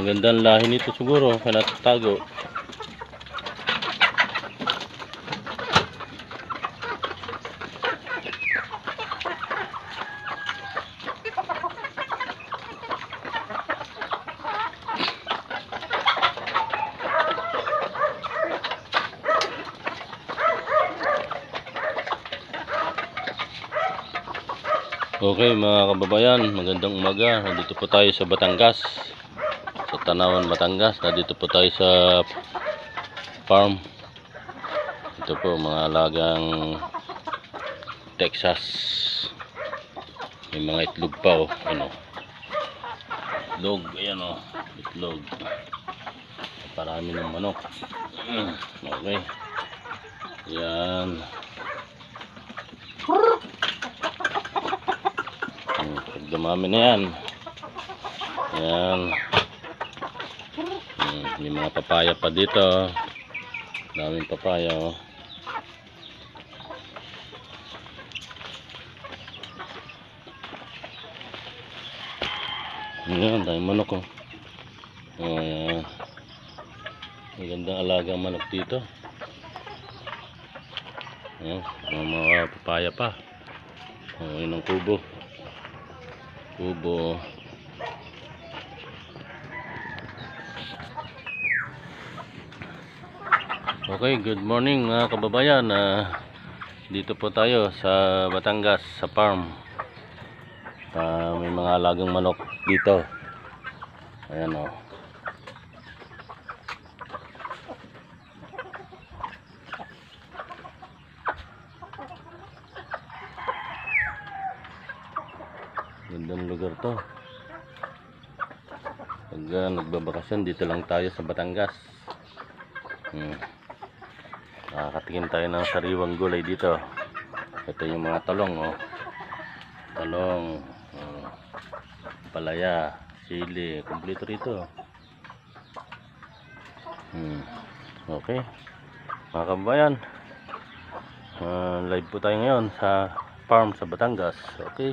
Ang gandang lahi nito siguro, kaya natatago. Okay mga kababayan, magandang umaga. Nandito po tayo sa Batangas, sa Tanawan, Batangas. Nandito po tayo sa farm. Ito po mga alagang Texas. May mga itlog pa oh. Ano? Itlog, ayan oh. Itlog. Parami ng manok. Okay. Yan. Pag dumami na yan, yan, may mga papaya pa dito, daming papaya oh. Yan, daming manok oh. Ayan, magandang alagang manok dito. Ayan, mga papaya pa. Yun ang kubo. Okay, good morning mga kababayan. Dito po tayo sa Batangas, sa farm. May mga alagang manok dito. Ayan o. Gandang lugar to. Pag nagbabakasyon, dito lang tayo sa Batangas. Nakakatingin tayo ng sariwang gulay dito. Ito yung mga talong oh. Talong, palaya, sili, kumpleto rito. Okay mga kabayan, live po tayo ngayon sa farm sa Batangas. Okay.